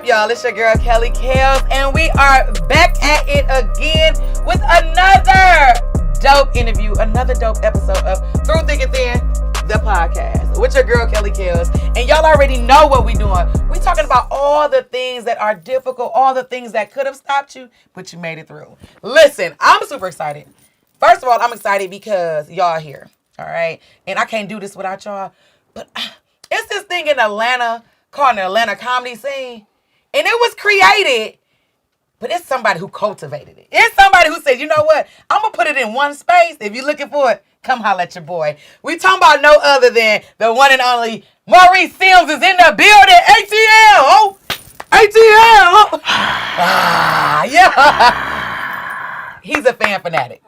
up, y'all? It's your girl, Kelly Kellz, and we are back at it again with another dope interview, another dope episode of Through Thick and Thin, the podcast, with your girl, Kelly Kellz. And y'all already know what we doing. We talking about all the things that are difficult, all the things that could have stopped you, but you made it through. Listen, I'm super excited. First of all, I'm excited because y'all are here, all right? And I can't do this without y'all, but it's this thing in Atlanta called the Atlanta comedy scene. And it was created, but it's somebody who cultivated it. It's somebody who said, you know what? I'm going to put it in one space. If you're looking for it, come holler at your boy. We talking about no other than the one and only Maurice is in the building. ATL. Oh, ATL. Yeah. He's a fan fanatic.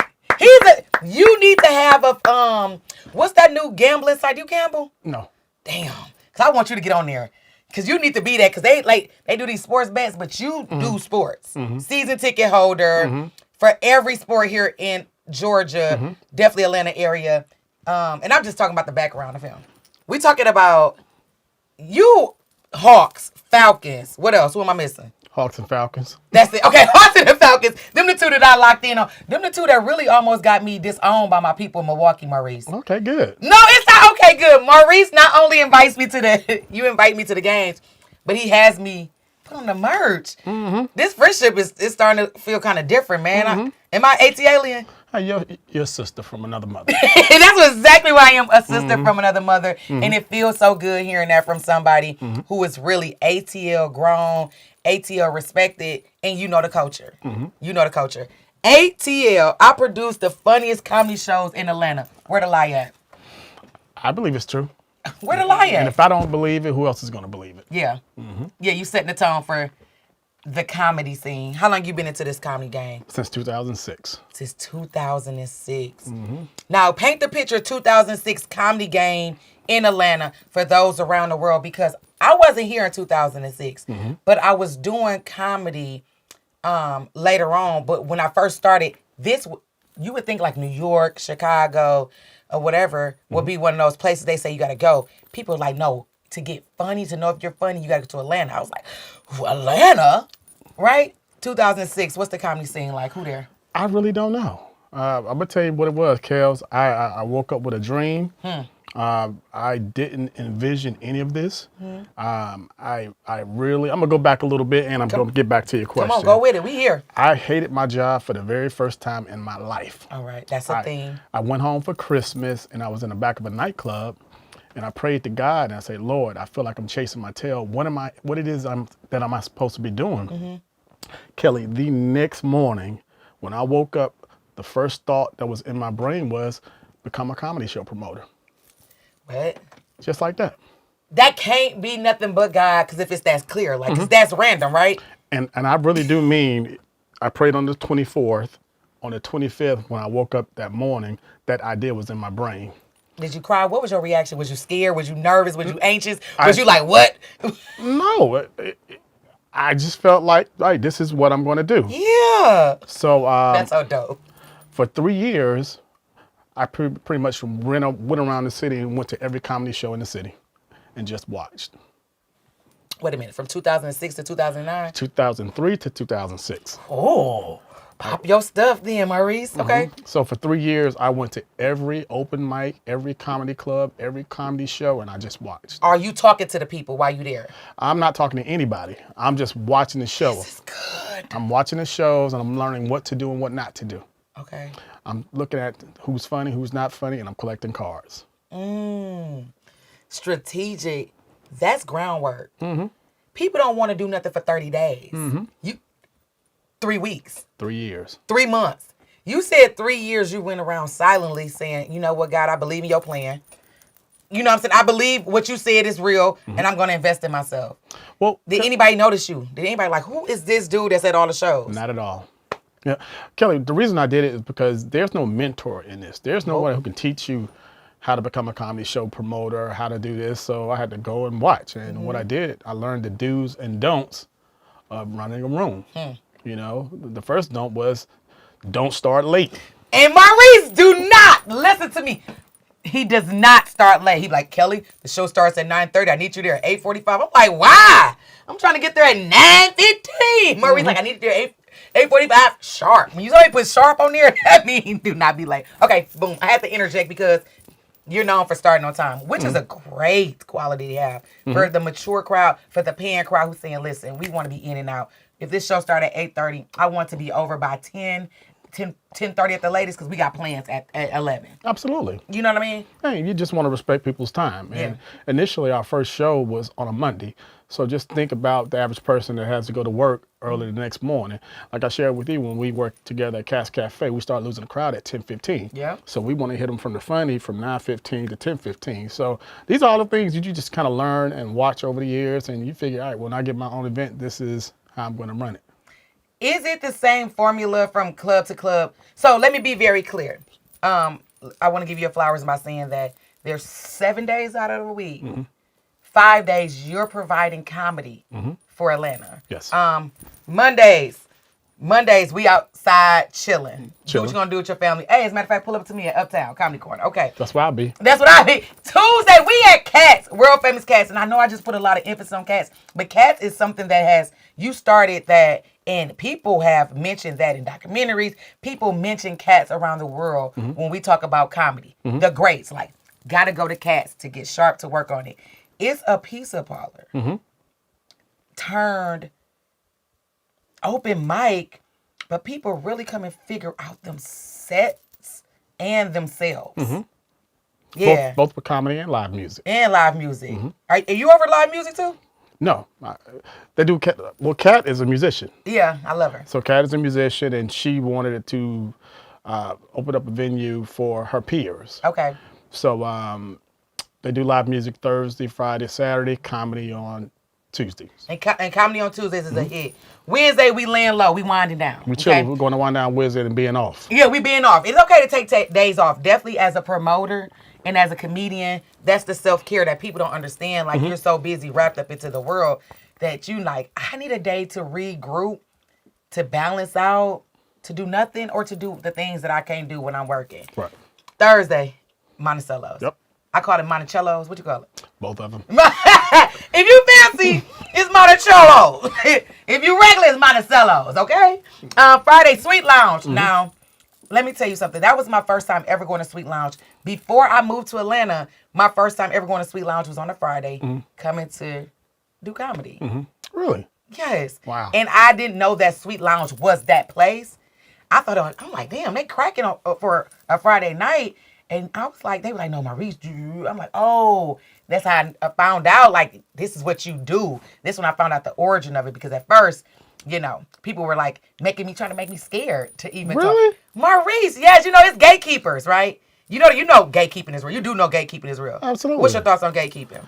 You need to have a, what's that new gambling site? You gamble? No. Damn. Because I want you to get on there. Because you need to be there. Because they do these sports bets, but you do sports. Mm-hmm. Season ticket holder for every sport here in Georgia, definitely Atlanta area. And I'm just talking about the background of him. We talking about you, Hawks, Falcons. What else? Who am I missing? Hawks and Falcons. That's it. Okay, Hawks and the Falcons. Them the two that I locked in on. Them the two that really almost got me disowned by my people in Milwaukee, Maurice. Okay, good. No, it's not okay, good. Maurice not only invites me to you invite me to the games, but he has me put on the merch. Mm-hmm. This friendship is starting to feel kind of different, man. Am I AT-alien? Hey, your sister from another mother. That's exactly why I am a sister from another mother. And it feels so good hearing that from somebody who is really ATL grown, ATL respected, and you know the culture. You know the culture. ATL, I produce the funniest comedy shows in Atlanta. Where the lie at? I believe it's true. Where the lie at? And if I don't believe it, who else is going to believe it? Yeah. Yeah, you setting the tone for the comedy scene. How long you been into this comedy game? Since 2006. Since 2006. Now, paint the picture of 2006 comedy game in Atlanta for those around the world, because I wasn't here in 2006, but I was doing comedy later on. But when I first started, you would think like New York, Chicago, or whatever would be one of those places they say you got to go. People are like, no, to get funny, to know if you're funny, you got to go to Atlanta. I was like, Atlanta? Right? 2006, what's the comedy scene like? Who there? I really don't know. I'm going to tell you what it was, Kellz. I woke up with a dream. I didn't envision any of this. I'm going to go back a little bit, and I'm going to get back to your question. Come on, go with it. We here. I hated my job for the very first time in my life. All right, that's a thing. I went home for Christmas, and I was in the back of a nightclub, and I prayed to God, and I said, Lord, I feel like I'm chasing my tail. What am I supposed to be doing? Kelly, the next morning, when I woke up, the first thought that was in my brain was become a comedy show promoter. What? Just like that. That can't be nothing but God, because if it's that's clear, like, 'cause that's random, right? And I really do mean, I prayed on the 24th. On the 25th, when I woke up that morning, that idea was in my brain. Did you cry? What was your reaction? Was you scared? Was you nervous? Was you anxious? Was you like, what? No. I just felt like this is what I'm going to do. Yeah. So that's so dope. For 3 years, I pretty much went around the city and went to every comedy show in the city and just watched. Wait a minute, from 2006 to 2009? 2003 to 2006. Oh, pop your stuff then, Maurice. Okay. So for 3 years, I went to every open mic, every comedy club, every comedy show, and I just watched. Are you talking to the people while you there? I'm not talking to anybody. I'm just watching the show. This is good. I'm watching the shows, and I'm learning what to do and what not to do. Okay. I'm looking at who's funny, who's not funny, and I'm collecting cards. Strategic. That's groundwork. People don't want to do nothing for 30 days. 3 weeks. 3 years. 3 months. You said 3 years you went around silently saying, you know what, God, I believe in your plan. You know what I'm saying? I believe what you said is real, and I'm going to invest in myself. Well, did anybody notice you? Did anybody like, who is this dude that's at all the shows? Not at all. Yeah, Kelly, the reason I did it is because there's no mentor in this. There's no one who can teach you how to become a comedy show promoter, how to do this. So I had to go and watch. And what I did, I learned the do's and don'ts of running a room. You know, the first don't was don't start late. And Maurice, do not listen to me. He does not start late. He be like, Kelly, the show starts at 9:30. I need you there at 8:45. I'm like, why? I'm trying to get there at 9:15. Maurice like, I need you there at 8:45 sharp. When you already put sharp on there, that means do not be late. Okay, boom. I had to interject because you're known for starting on time, which is a great quality to have for the mature crowd, for the paying crowd who's saying, listen, we want to be in and out. If this show started at 8:30, I want to be over by 10:30 at the latest because we got plans at 11. Absolutely. You know what I mean? Hey, you just want to respect people's time. And initially, our first show was on a Monday. So just think about the average person that has to go to work early the next morning. Like I shared with you, when we worked together at Cass Cafe, we started losing the crowd at 10:15. Yeah. So we want to hit them from the funny from 9:15 to 10:15. So these are all the things you just kind of learn and watch over the years, and you figure, all right, when I get my own event, this is how I'm going to run it. Is it the same formula from club to club? So let me be very clear. I want to give you flowers by saying that there's 7 days out of the week. 5 days you're providing comedy for Atlanta. Yes. Mondays we outside chilling. Do what you're gonna do with your family. Hey, as a matter of fact, pull up to me at Uptown Comedy Corner. Okay. That's where I'll be. That's what I be. Tuesday we at Cats, world famous Cats, and I know I just put a lot of emphasis on Cats, but Cats is something that you started that, and people have mentioned that in documentaries. People mention Cats around the world when we talk about comedy. The greats, like, gotta go to Cats to get sharp to work on it. It's a pizza parlor turned open mic, but people really come and figure out them sets and themselves. Yeah. Both for comedy and live music. And live music. Are you over live music too? No. They do. Well, Kat is a musician. Yeah, I love her. So Kat is a musician, and she wanted it to open up a venue for her peers. Okay. So they do live music Thursday, Friday, Saturday, comedy on Tuesdays. And comedy on Tuesdays is a hit. Wednesday, we laying low. We winding down. We chilling. We're going to wind down Wednesday and being off. Yeah, we being off. It's okay to take days off. Definitely as a promoter and as a comedian, that's the self-care that people don't understand. Like, you're so busy, wrapped up into the world, that you like, I need a day to regroup, to balance out, to do nothing, or to do the things that I can't do when I'm working. Right. Thursday, Monticello's. Yep. I call it Monticello's. What you call it? Both of them. If you fancy, it's Monticello's. If you regular, it's Monticello's, okay? Friday, Sweet Lounge. Now, let me tell you something. That was my first time ever going to Sweet Lounge. Before I moved to Atlanta, my first time ever going to Sweet Lounge was on a Friday, coming to do comedy. Really? Yes. Wow. And I didn't know that Sweet Lounge was that place. I thought, I'm like, damn, they cracking for a Friday night. And I was like, they were like, no, Maurice, I'm like, oh, that's how I found out, like, this is what you do. This when I found out the origin of it, because at first, you know, people were like trying to make me scared to even Really? talk. Maurice, yes, you know, it's gatekeepers, right? You know gatekeeping is real. You do know gatekeeping is real. Absolutely. What's your thoughts on gatekeeping?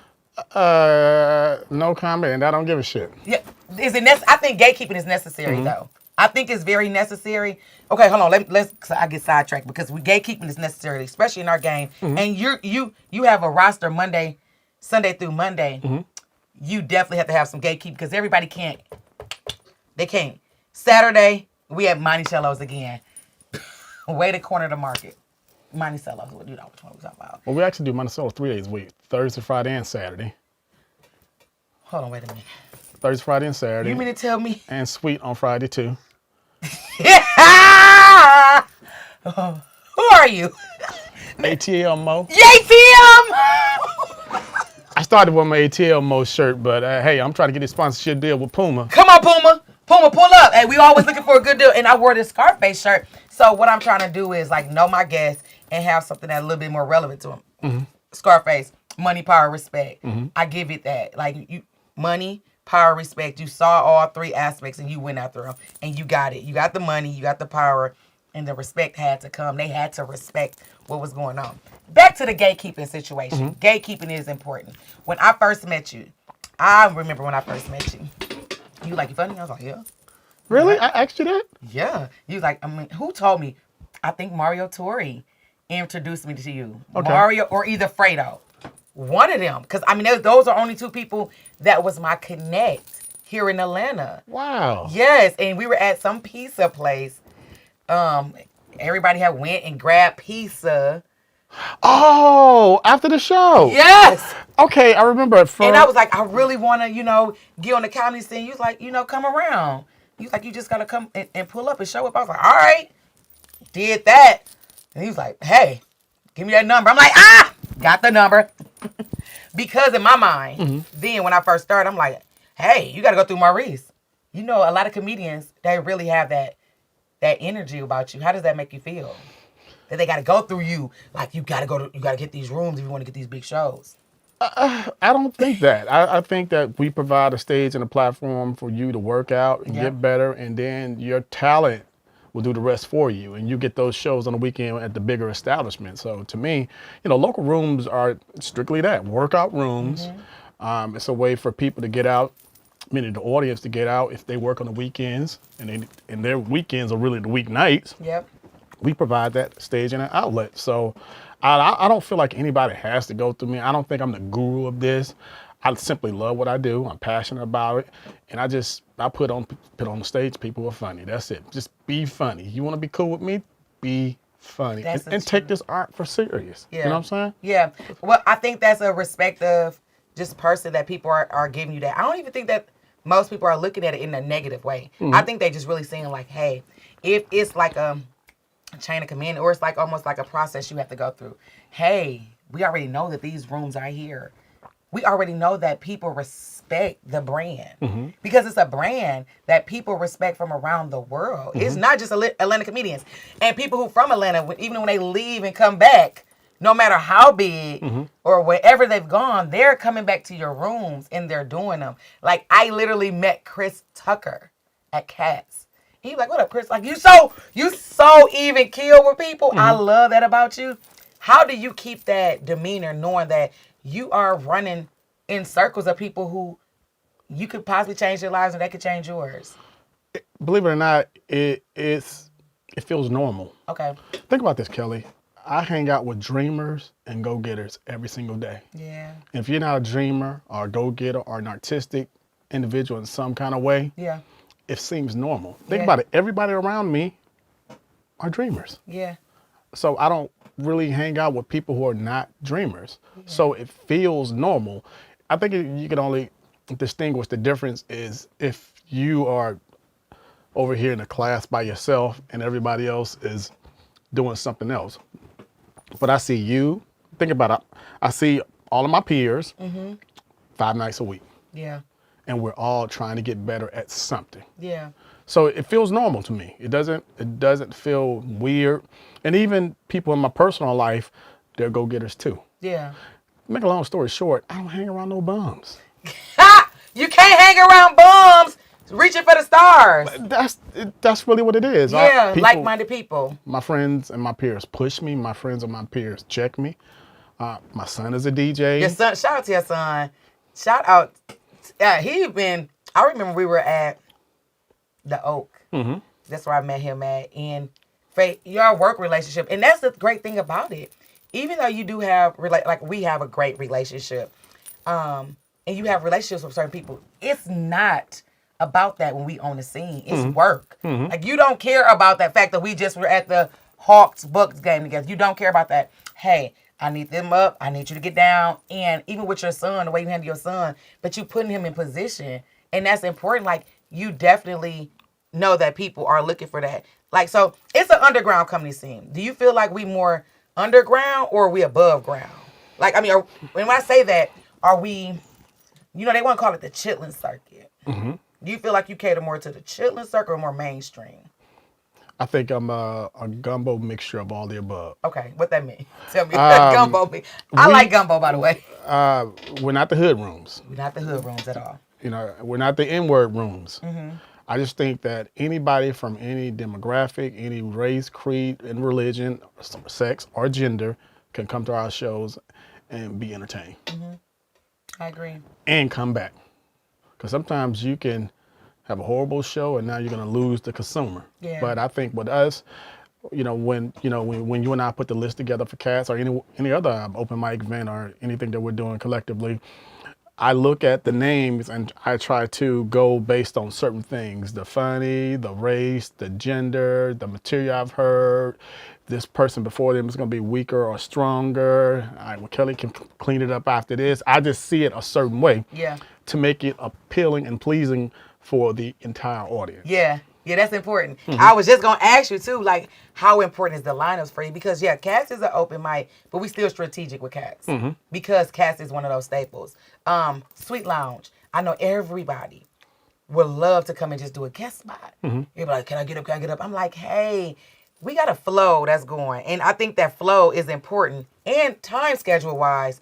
No comment, and I don't give a shit. Yeah, I think gatekeeping is necessary though. I think it's very necessary. Okay, hold on. I get sidetracked because gatekeeping is necessary, especially in our game. And you have a roster Sunday through Monday. You definitely have to have some gatekeeping because everybody can't. They can't. Saturday we have Monticello's again. Way to corner the market. Monticello's. You know which one we're talking about. Well, we actually do Monticello 3 days a week: Thursday, Friday, and Saturday. Hold on, wait a minute. Thursday, Friday, and Saturday. You mean to tell me? And Sweet on Friday too. Who are you? ATL Mo. ATM! I started with my ATL Mo shirt, but hey, I'm trying to get a sponsorship deal with Puma. Come on, Puma. Puma, pull up. Hey, we always looking for a good deal. And I wore this Scarface shirt. So what I'm trying to do is like know my guests and have something that's a little bit more relevant to them. Scarface, money, power, respect. I give it that. Like you, money, power, respect. You saw all three aspects and you went after them and you got it. You got the money, you got the power, and the respect had to come. They had to respect what was going on. Back to the gatekeeping situation. Gatekeeping is important. When I first met you, I remember when I first met you. You like, you funny? I was like, yeah. Really? I asked you that? Yeah. You was like, I mean, who told me? I think Mario Torre introduced me to you. Okay. Mario or either Fredo. One of them. Because, I mean, those are only two people that was my connect here in Atlanta. Wow. Yes. And we were at some pizza place. Everybody had went and grabbed pizza. Oh, after the show. Yes. Okay, I remember it And I was like, I really want to, get on the comedy scene. You was like, come around. You was like, you just got to come and pull up and show up. I was like, all right. Did that. And he was like, hey, give me that number. I'm like, got the number. Because in my mind, then when I first started, I'm like, hey, you got to go through Maurice. A lot of comedians, they really have that energy about you. How does that make you feel? That they got to go through you. Like, you got to get these rooms if you want to get these big shows. I don't think that. I think that we provide a stage and a platform for you to work out and get better, and then your talent will do the rest for you, and you get those shows on the weekend at the bigger establishment. So to me, local rooms are strictly that, workout rooms. It's a way for people to get out, meaning the audience to get out if they work on the weekends, and their weekends are really the weeknights. Yep. We provide that stage and an outlet. So I don't feel like anybody has to go through me. I don't think I'm the guru of this. I simply love what I do. I'm passionate about it. And I put on the stage people who are funny. That's it. Just be funny. You want to be cool with me? Be funny. And take this art for serious. Yeah. You know what I'm saying? Yeah. Well, I think that's a respect of just person that people are giving you that. I don't even think that most people are looking at it in a negative way. I think they just really seeing like, hey, if it's like a chain of command, or it's like almost like a process you have to go through. Hey, we already know that these rooms are here. We already know that people respect the brand because it's a brand that people respect from around the world. It's not just Atlanta comedians and people who from Atlanta, even when they leave and come back, no matter how big or wherever they've gone, they're coming back to your rooms and they're doing them. Like, I literally met Chris Tucker at Cats. He's like, what up, Chris? Like, you so even keel with people. I love that about you. How do you keep that demeanor knowing that you are running in circles of people who you could possibly change their lives and they could change yours? Believe it or not, it feels normal. Okay. Think about this, Kelly. I hang out with dreamers and go-getters every single day. Yeah. And if you're not a dreamer or a go-getter or an artistic individual in some kind of way, it seems normal. Think about it. Everybody around me are dreamers. Yeah. So I don't really hang out with people who are not dreamers. So it feels normal. I think you can only distinguish the difference is if you are over here in a class by yourself and everybody else is doing something else. But I see you, think about it, I see all of my peers 5 nights a week. Yeah. And we're all trying to get better at something. Yeah. So it feels normal to me. It doesn't feel weird. And even people in my personal life, they're go-getters too. Yeah. Make a long story short, I don't hang around no bums. You can't hang around bums reaching for the stars. That's really what it is. Yeah, like-minded people. My friends and my peers push me. My friends and my peers check me. My son is a DJ. Your son, shout out to your son. Shout out. I remember we were at the Oak. That's where I met him at. And for your work relationship, and that's the great thing about it. Even though you do have, we have a great relationship, and you have relationships with certain people, it's not about that when we on the scene. It's work. Like, you don't care about that fact that we just were at the Hawks Bucks game together. You don't care about that. Hey, I need them up. I need you to get down. And even with your son, the way you handle your son, but you putting him in position. And that's important. Like, you definitely know that people are looking for that. Like, so it's an underground comedy scene. Do you feel like we more underground or are we above ground? Like, I mean, when I say that, are we, they want to call it the chitlin circuit. Do you feel like you cater more to the chitlin circuit or more mainstream? I think I'm a gumbo mixture of all the above. Okay, what that mean? Tell me what gumbo mean. I like gumbo, by the way. We're not the hood rooms. We're not the hood rooms at all. We're not the N-word rooms. I just think that anybody from any demographic, any race, creed, and religion, sex, or gender can come to our shows and be entertained. I agree. And come back. Because sometimes you can have a horrible show and now you're going to lose the consumer. Yeah. But I think with us, when you and I put the list together for Cats or any other open mic event or anything that we're doing collectively, I look at the names and I try to go based on certain things: the funny, the race, the gender, the material I've heard. This person before them is going to be weaker or stronger. Well, Kelly can clean it up after this. I just see it a certain way to make it appealing and pleasing for the entire audience. Yeah, that's important. I was just going to ask you, too, like, how important is the lineups for you? Because, Cats is an open mic, but we still strategic with Cats. Because Cats is one of those staples. Sweet Lounge, I know everybody would love to come and just do a guest spot. You'd be like, can I get up? I'm like, hey, we got a flow that's going. And I think that flow is important. And time schedule-wise,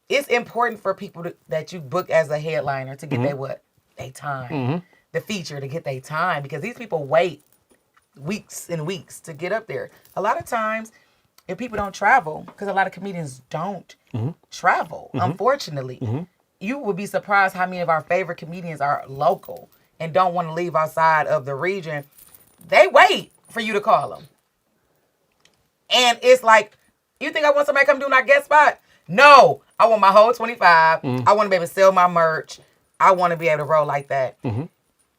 it's important for people that you book as a headliner to get their time. The feature to get their time. Because these people wait weeks and weeks to get up there. A lot of times, if people don't travel, because a lot of comedians don't travel, unfortunately, you would be surprised how many of our favorite comedians are local and don't want to leave outside of the region. They wait for you to call them. And it's like, you think I want somebody to come do my guest spot? No, I want my whole 25. I want to be able to sell my merch. I want to be able to roll like that.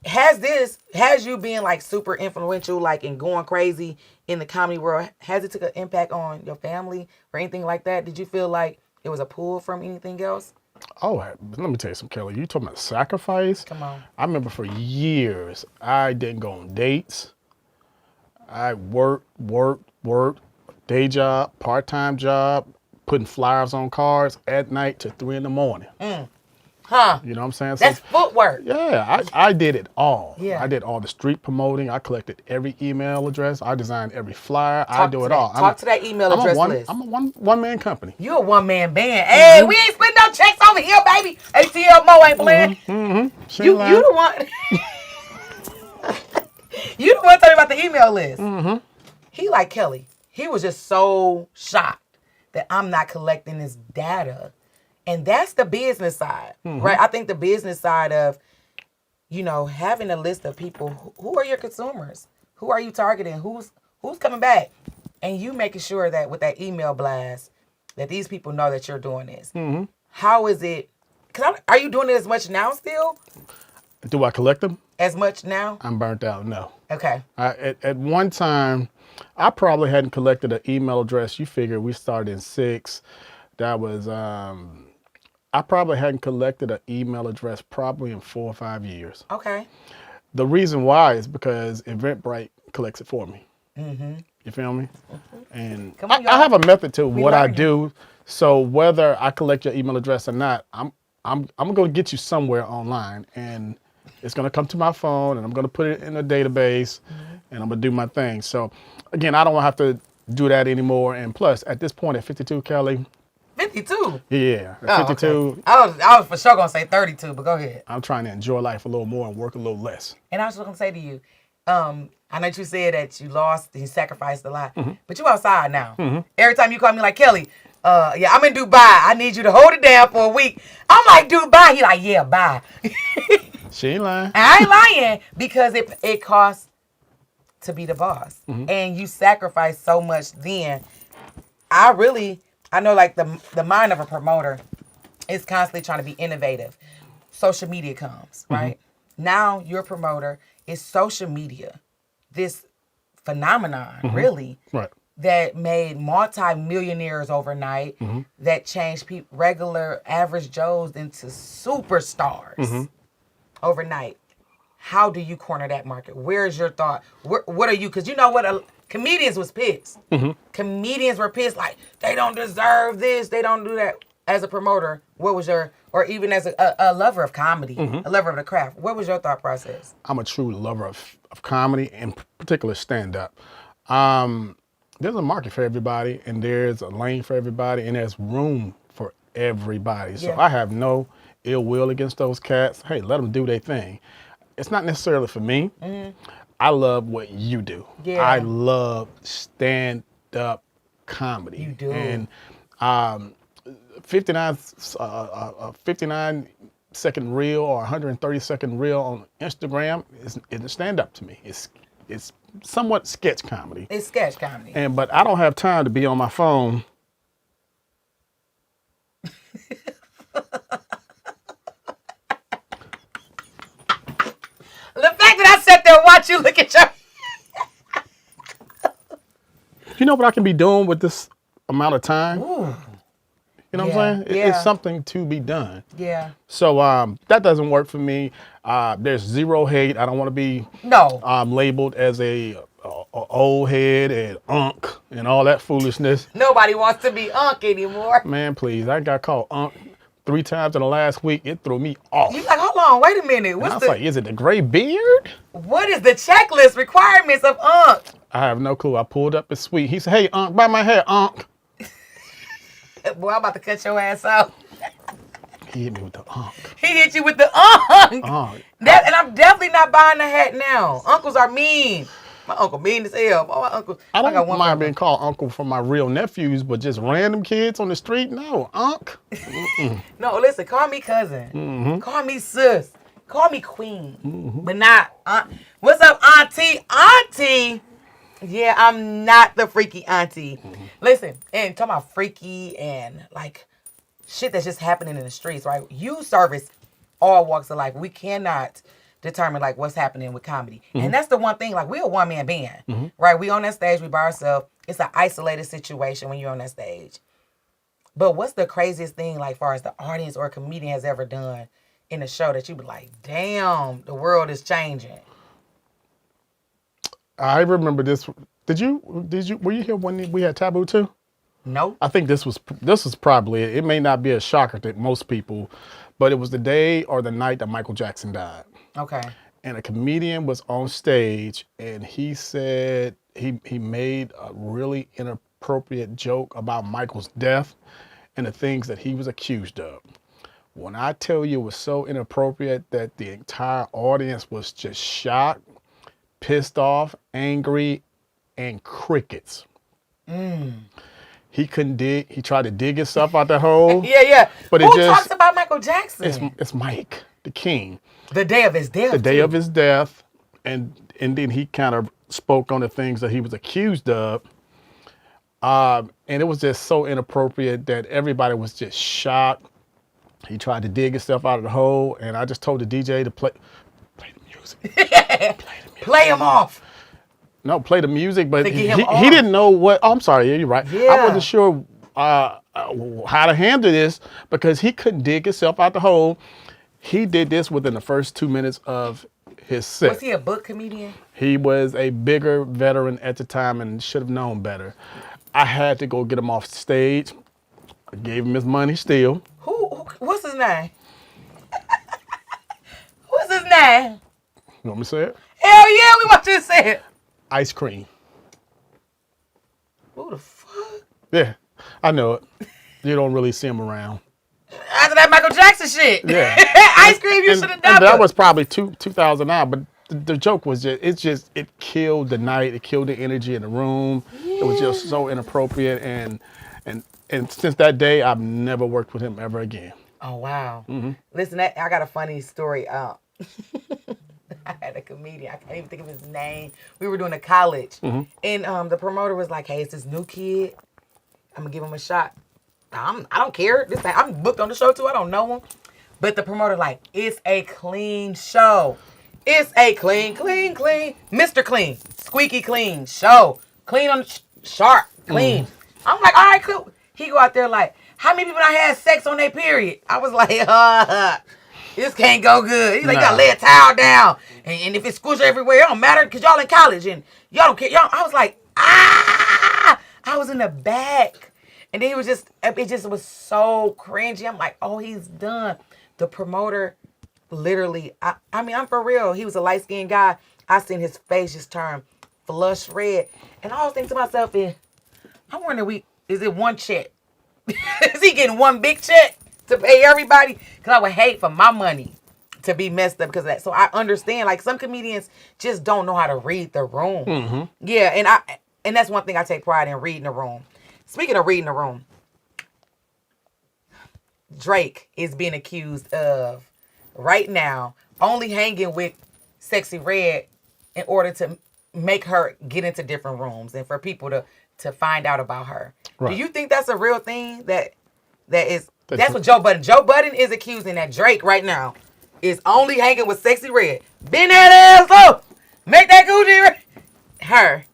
Has you being like super influential, like and going crazy in the comedy world, has it took an impact on your family or anything like that? Did you feel like it was a pull from anything else? Oh, let me tell you something, Kelly. You talking about sacrifice? Come on. I remember for years, I didn't go on dates. I worked, day job, part-time job, putting flyers on cars at night to 3 a.m. You know what I'm saying? That's footwork. Yeah, I did it all. Yeah. I did all the street promoting. I collected every email address. I designed every flyer. I do it all. Talk to that email address list. I'm a one-man company. You a one-man band. Hey, we ain't splitting no checks over here, baby. ATL Mo ain't playing. You the one. You the one talking about the email list. He like Kelly. He was just so shocked that I'm not collecting this data. And that's the business side, right? I think the business side of, having a list of people, who are your consumers? Who are you targeting? Who's coming back? And you making sure that with that email blast, that these people know that you're doing this. How is it? Are you doing it as much now still? Do I collect them? As much now? I'm burnt out, no. Okay. At one time, I probably hadn't collected an email address. You figure we started in 6. That was, I probably hadn't collected an email address probably in 4 or 5 years. Okay. The reason why is because Eventbrite collects it for me. You feel me? And I have a method to what I do. So whether I collect your email address or not, I'm going to get you somewhere online, and it's going to come to my phone, and I'm going to put it in a database, and I'm going to do my thing. So again, I don't have to do that anymore. And plus, at this point, at 52, Kelly. 52? Yeah, at 52. Okay. I was for sure going to say 32, but go ahead. I'm trying to enjoy life a little more and work a little less. And I was going to say to you, I know you said that you lost and you sacrificed a lot, but you outside now. Every time you call me like, Kelly, I'm in Dubai. I need you to hold it down for a week. I'm like, Dubai. He like, yeah, bye. She ain't lying. I ain't lying because it costs to be the boss. And you sacrifice so much then. I know like the mind of a promoter is constantly trying to be innovative. Social media comes, right? Now you're a promoter. It's social media. This phenomenon, really, right, that made multi-millionaires overnight, that changed regular average Joes into superstars overnight. How do you corner that market? Where's your thought? What are you? Because you know what? Comedians was pissed. Comedians were pissed, like, they don't deserve this. They don't do that. As a promoter, what was your, or even as a lover of comedy, a lover of the craft, what was your thought process? I'm a true lover of comedy, in particular stand-up. There's a market for everybody, and there's a lane for everybody, and there's room for everybody. So I have no ill will against those cats. Hey, let them do their thing. It's not necessarily for me. I love what you do. I love stand-up comedy. You do. And 59 second reel or 130-second reel on Instagram isn't stand-up to me. It's somewhat sketch comedy. It's sketch comedy. But I don't have time to be on my phone fact that I sat there and watched you look at your... You know what I can be doing with this amount of time? Ooh. You know what I'm saying? It's something to be done. Yeah. So that doesn't work for me. There's zero hate. I don't want to be labeled as a old head and unk and all that foolishness. Nobody wants to be unk anymore. Man, please. I got called unk 3 times in the last week. It threw me off. You like, hold on, wait a minute. I was like, is it the gray beard? What is the checklist requirements of unk? I have no clue. I pulled up his suite. He said, hey, unk, buy my hair, unk. Boy, I'm about to cut your ass out. He hit me with the unk. He hit you with the unk. Unk. And I'm definitely not buying the hat now. Uncles are mean. My uncle mean as hell. Oh, my uncle. I don't mind being called uncle for my real nephews, but just random kids on the street, no, unk. No, listen, call me cousin. Mm-hmm. Call me sis. Call me queen. Mm-hmm. But not aunt. What's up, auntie? Auntie? Yeah, I'm not the freaky auntie. Mm-hmm. Listen, and talking about freaky and like shit that's just happening in the streets, right? You service all walks of life. We cannot determine like what's happening with comedy. Mm-hmm. And that's the one thing, like we're a one-man band, mm-hmm. right? We on that stage, we by ourselves. It's an isolated situation when you're on that stage. But what's the craziest thing, like far as the audience or a comedian has ever done in a show that you be like, damn, the world is changing? I remember this. Were you here when we had Taboo too? No. I think this was probably it. It may not be a shocker to most people, but it was the day or the night that Michael Jackson died. Okay. And a comedian was on stage and he said he made a really inappropriate joke about Michael's death and the things that he was accused of. When I tell you it was so inappropriate that the entire audience was just shocked, pissed off, angry, and crickets. He couldn't dig. He tried to dig himself out the hole. Yeah. But Who talks about Michael Jackson? It's Mike, the king. The day of his death. The day of his death, and then he kind of spoke on the things that he was accused of. And it was just so inappropriate that everybody was just shocked. He tried to dig himself out of the hole, and I just told the DJ to play the music. Play him off. No, play the music, but he didn't know what. Oh, I'm sorry, you're right. Yeah. I wasn't sure how to handle this because he couldn't dig himself out the hole. He did this within the first 2 minutes of his set. Was he a book comedian? He was a bigger veteran at the time and should have known better. I had to go get him off stage. I gave him his money still. What's his name? What's his name? You want me to say it? Hell yeah, we want you to say it. Ice Cream. Who the fuck? Yeah, I know it. You don't really see him around. After that Michael Jackson shit. Yeah. Ice Cream, you should have done it. That was probably 2009, but the joke was it killed the night. It killed the energy in the room. Yeah. It was just so inappropriate. And since that day, I've never worked with him ever again. Oh, wow. Mm-hmm. Listen, I got a funny story. I had a comedian. I can't even think of his name. We were doing a college. Mm-hmm. And the promoter was like, hey, it's this new kid. I'm going to give him a shot. I don't care. I'm booked on the show, too. I don't know him. But the promoter like, it's a clean show. It's a clean, Mr. Clean, squeaky clean show. Clean on the sharp, clean. Mm. I'm like, all right, cool. He go out there like, how many people I had sex on their period? I was like, this can't go good. He's like, you gotta lay a towel down. And if it's squish everywhere, it don't matter because y'all in college and y'all don't care. I was like, I was in the back. And then it just was so cringy. I'm like, oh, he's done. The promoter literally, I mean, I'm for real. He was a light-skinned guy. I seen his face just turn flush red. And I was thinking to myself, I wonder, is it one check? Is he getting one big check to pay everybody? Because I would hate for my money to be messed up because of that. So I understand, like, some comedians just don't know how to read the room. Mm-hmm. Yeah, and that's one thing I take pride in, reading the room. Speaking of reading the room, Drake is being accused of, right now, only hanging with Sexyy Red in order to make her get into different rooms and for people to find out about her. Right. Do you think that's a real thing? That's what Joe Budden is accusing that Drake right now is only hanging with Sexyy Red. Bend that ass up. Make that Gucci red. Her.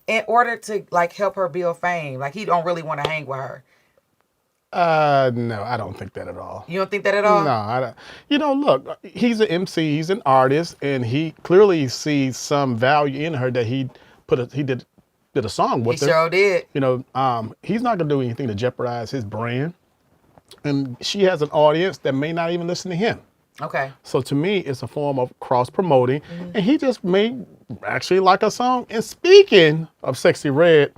In order to like help her build fame. Like he don't really want to hang with her. No, I don't think that at all. You don't think that at all? No, I don't. You know, look, he's an MC, he's an artist, and he clearly sees some value in her that he did a song with He her. sure did. You know, he's not gonna do anything to jeopardize his brand. And she has an audience that may not even listen to him. Okay. So to me, it's a form of cross-promoting. And he just may actually like a song. And speaking of Sexyy Red,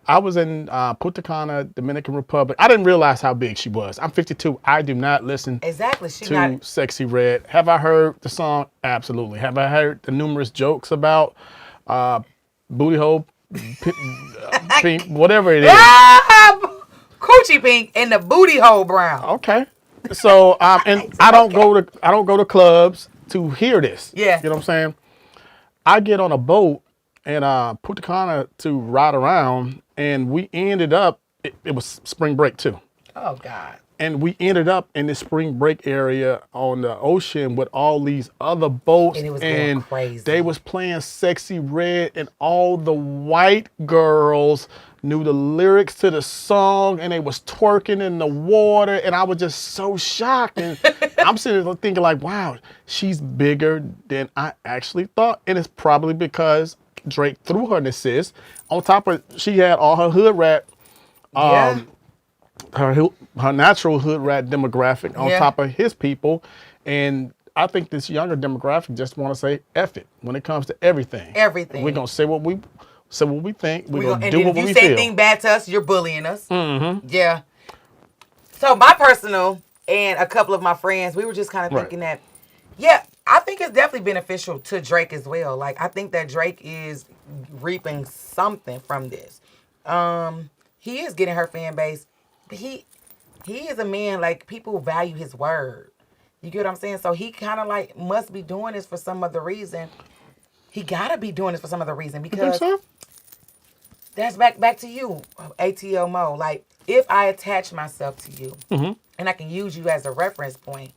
I was in Punta Cana, Dominican Republic. I didn't realize how big she was. I'm 52. I do not listen Exactly. to Sexyy Red. Have I heard the song? Absolutely. Have I heard the numerous jokes about booty hole, pink, whatever it is? Coochie pink and the booty hole brown. Okay. So and I don't go to clubs to hear this. Yeah. You know what I'm saying? I get on a boat and Punta Cana to ride around, and we ended up. It was spring break too. Oh God. And we ended up in this spring break area on the ocean with all these other boats, And it was going crazy. They was playing Sexyy Red, and all the white girls knew the lyrics to the song, and they was twerking in the water, and I was just so shocked. And I'm sitting there thinking like, wow, she's bigger than I actually thought, and it's probably because Drake threw her an assist. On top of, she had all her hood rat. Her natural hood rat demographic on top of his people. And I think this younger demographic just want to say F it when it comes to everything. Everything. We're going to say what we think. We're going to and do what we feel. If you say anything bad to us, you're bullying us. Mm-hmm. Yeah. So my personal and a couple of my friends, we were just kind of thinking that, I think it's definitely beneficial to Drake as well. Like, I think that Drake is reaping something from this. He is getting her fan base. But he is a man, like, people value his word. You get what I'm saying? So he kind of, like, must be doing this for some other reason. He got to be doing this for some other reason because that's back to you, ATL Mo. Like, if I attach myself to you and I can use you as a reference point,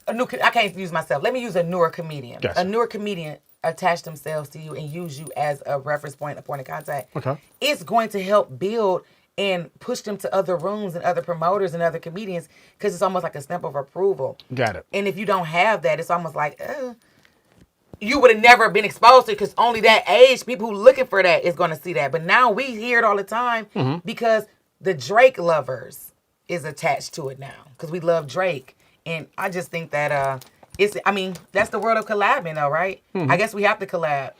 I can't use myself. Let me use a newer comedian. Gotcha. A newer comedian attach themselves to you and use you as a reference point, a point of contact. Okay. It's going to help build and push them to other rooms and other promoters and other comedians because it's almost like a stamp of approval. Got it. And if you don't have that, it's almost like, you would have never been exposed to it because only that age, people who looking for that is going to see that. But now we hear it all the time because the Drake lovers is attached to it now because we love Drake. And I just think that that's the world of collabing though, right? I guess we have to collab.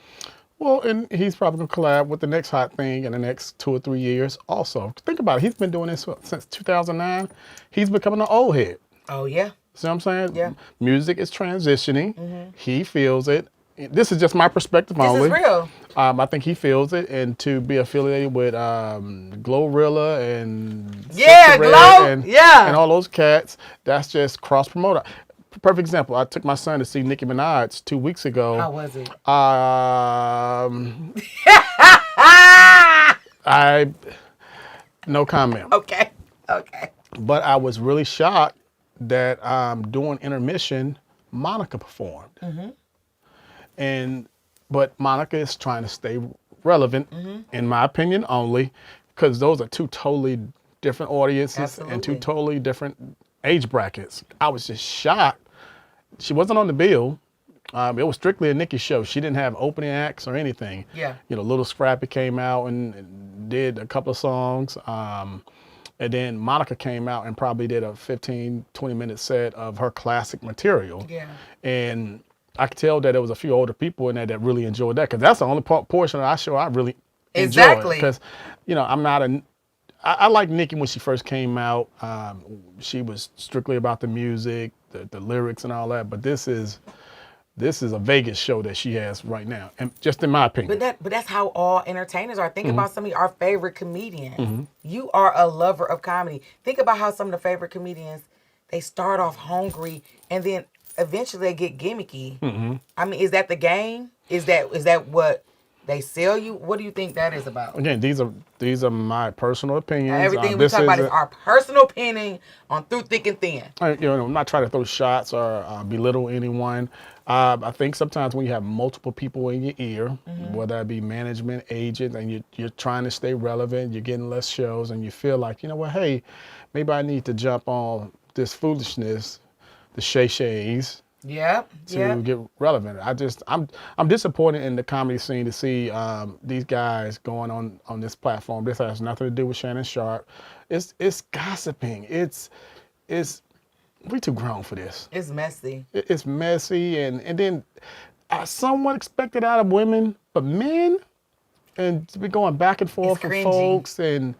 Well, and he's probably going to collab with the next hot thing in the next 2 or 3 years also. Think about it. He's been doing this since 2009. He's becoming an old head. Oh, yeah. See what I'm saying? Yeah. Music is transitioning. He feels it. This is just my perspective only. This is real. I think he feels it. And to be affiliated with Glorilla and Yeah, Sexyy Red Glow. and all those cats, that's just cross-promoter. Perfect example. I took my son to see Nicki Minaj 2 weeks ago. How was it? No comment. Okay. But I was really shocked that during intermission, Monica performed. But Monica is trying to stay relevant, in my opinion only, because those are two totally different audiences and two totally different age brackets. I was just shocked. She wasn't on the bill. It was strictly a Nicki show. She didn't have opening acts or anything. Yeah. You know, Little Scrappy came out and did a couple of songs. And then Monica came out and probably did a 15, 20-minute set of her classic material. Yeah. And I could tell that there was a few older people in there that really enjoyed that because that's the only portion of our show I really enjoyed. Because, you know, I like Nicki when she first came out. She was strictly about the music, the lyrics and all that. But this is a Vegas show that she has right now, and just in my opinion. But that's how all entertainers are. Think about some of our favorite comedians. You are a lover of comedy. Think about how some of the favorite comedians, they start off hungry and then eventually they get gimmicky. I mean, is that the game? Is that what They sell you. What do you think that is about? Again, these are my personal opinions. Everything we talk about is our personal opinion on Through Thick and Thin. I'm not trying to throw shots or belittle anyone. I think sometimes when you have multiple people in your ear, whether it be management, agent, and you're trying to stay relevant, you're getting less shows, and you feel like, you know what, hey, maybe I need to jump on this foolishness, the shay-shays, to get relevant. I'm disappointed in the comedy scene to see these guys going on this platform. This has nothing to do with Shannon Sharp. It's gossiping. It's we too grown for this. It's messy. It's messy, and then I somewhat expected out of women, but men, and to be going back and forth with folks, and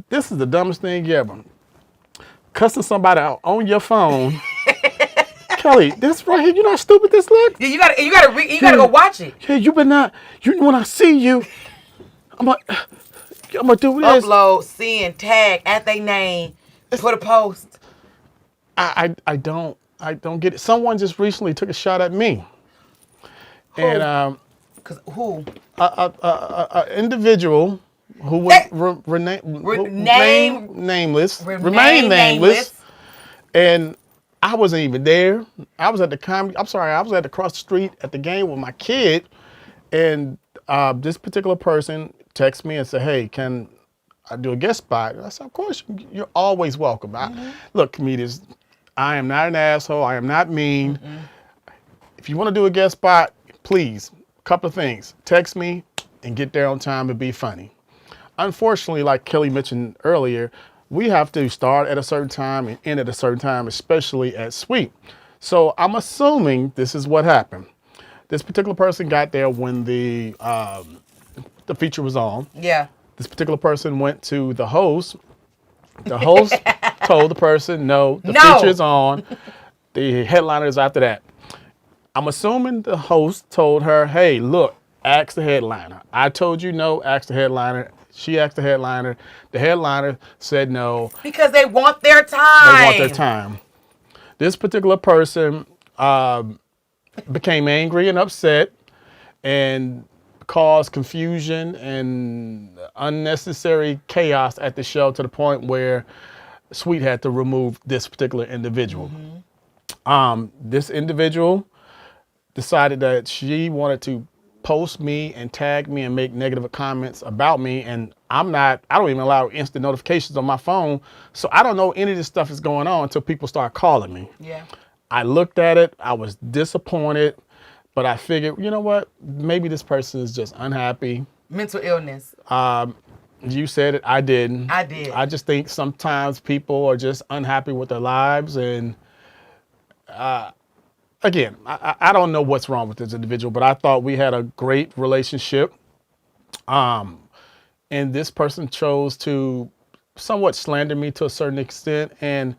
this is the dumbest thing ever. Cussing somebody out on your phone. Kelly, this right here, you know how stupid this look? Yeah, you gotta go watch it. Yeah, you better not. When I see you, I'm gonna do this. Upload, send, tag, add their name, put a post. I don't get it. Someone just recently took a shot at me. Who? And Who? An individual who would remain nameless, and I wasn't even there. I was at I was at across the street at the game with my kid, and this particular person texted me and said, "Hey, can I do a guest spot?" And I said, "Of course, you're always welcome." Look, comedians, I am not an asshole. I am not mean. If you want to do a guest spot, please, a couple of things. Text me and get there on time and be funny. Unfortunately, like Kelly mentioned earlier, we have to start at a certain time and end at a certain time, especially at Sweet. So I'm assuming this is what happened. This particular person got there when the feature was on. Yeah. This particular person went to the host. The host told the person, no, the feature is on. The headliner is after that. I'm assuming the host told her, hey, look, ask the headliner. I told you no, ask the headliner. She asked the headliner. The headliner said no. Because they want their time. They want their time. This particular person became angry and upset and caused confusion and unnecessary chaos at the show to the point where Sweet had to remove this particular individual. This individual decided that she wanted to post me and tag me and make negative comments about me, and I don't even allow instant notifications on my phone, so I don't know any of this stuff is going on until people start calling me. Yeah. I looked at it, I was disappointed, but I figured, you know what, maybe this person is just unhappy. Mental illness. You said it, I didn't. I did. I just think sometimes people are just unhappy with their lives, and again, I don't know what's wrong with this individual, but I thought we had a great relationship. And this person chose to somewhat slander me to a certain extent and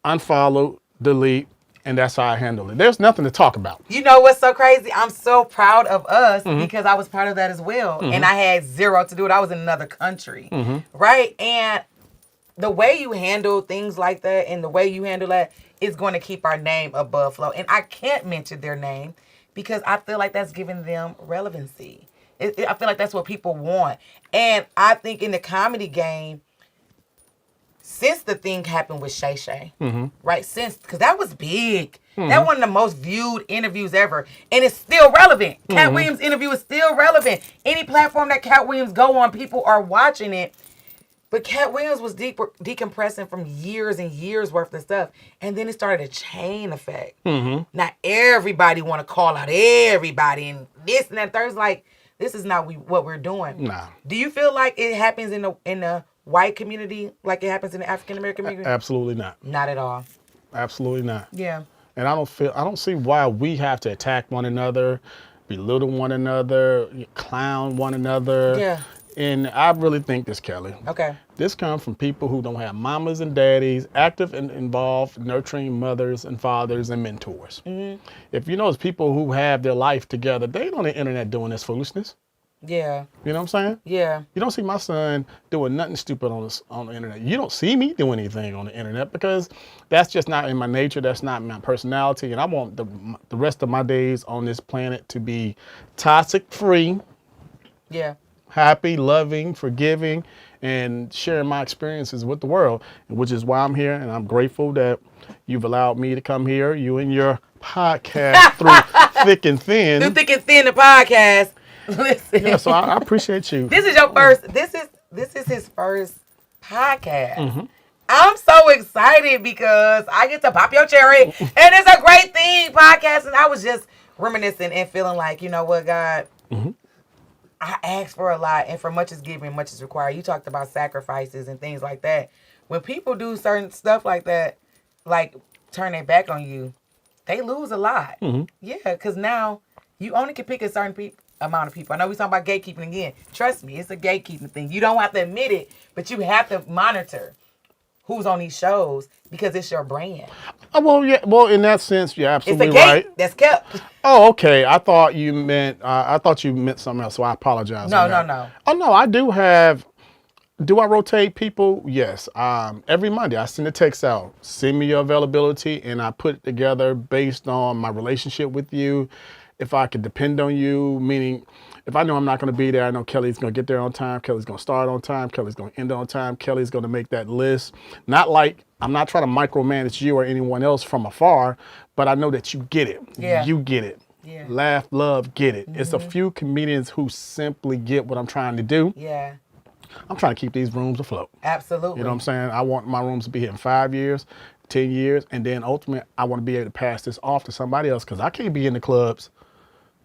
unfollow, delete, and that's how I handle it. There's nothing to talk about. You know what's so crazy? I'm so proud of us because I was part of that as well. And I had zero to do it. I was in another country, right? And the way you handle things like that and the way you handle that is going to keep our name above flow. And I can't mention their name because I feel like that's giving them relevancy. I feel like that's what people want. And I think in the comedy game, since the thing happened with Shay Shay, right? Because that was big. That one of the most viewed interviews ever. And it's still relevant. Cat Williams' interview is still relevant. Any platform that Cat Williams go on, people are watching it. But Cat Williams was decompressing from years and years worth of stuff. And then it started a chain effect. Now everybody want to call out everybody and this and that. There's like, this is not what we're doing. Nah. Do you feel like it happens in the white community like it happens in the African American community? Absolutely not. Not at all. Absolutely not. Yeah. And I don't see why we have to attack one another, belittle one another, clown one another. Yeah. And I really think this, Kelly. Okay. This comes from people who don't have mamas and daddies, active and involved, nurturing mothers and fathers and mentors. If you know, it's people who have their life together, they ain't on the internet doing this foolishness. Yeah. You know what I'm saying? Yeah. You don't see my son doing nothing stupid on the internet. You don't see me doing anything on the internet because that's just not in my nature. That's not my personality. And I want the rest of my days on this planet to be toxic free. Yeah. Happy, loving, forgiving, and sharing my experiences with the world, which is why I'm here. And I'm grateful that you've allowed me to come here, you and your podcast through thick and thin. Through thick and thin, the podcast. Listen. Yeah, so I appreciate you. This is your first. This is his first podcast. I'm so excited because I get to pop your cherry, and it's a great thing, podcast. And I was just reminiscing and feeling like, you know what, God, I asked for a lot, and for much is given, much is required. You talked about sacrifices and things like that. When people do certain stuff like that, like turn their back on you, they lose a lot. Yeah, because now you only can pick a certain amount of people. I know we talking about gatekeeping again. Trust me, it's a gatekeeping thing. You don't have to admit it, but you have to monitor who's on these shows because it's your brand. Oh, well, yeah. Well, in that sense, you're absolutely It's a gate right. that's kept. Oh, okay. I thought you meant something else. So I apologize. No. Oh no, I do have. Do I rotate people? Yes. Every Monday I send a text out. Send me your availability, and I put it together based on my relationship with you. If I could depend on you, meaning if I know I'm not going to be there, I know Kelly's going to get there on time. Kelly's going to start on time. Kelly's going to end on time. Kelly's going to make that list. Not like I'm not trying to micromanage you or anyone else from afar, but I know that you get it. Yeah. You get it. Yeah. Laugh, love, get it. It's a few comedians who simply get what I'm trying to do. Yeah. I'm trying to keep these rooms afloat. Absolutely. You know what I'm saying? I want my rooms to be here in 5 years, 10 years, and then ultimately I want to be able to pass this off to somebody else because I can't be in the clubs,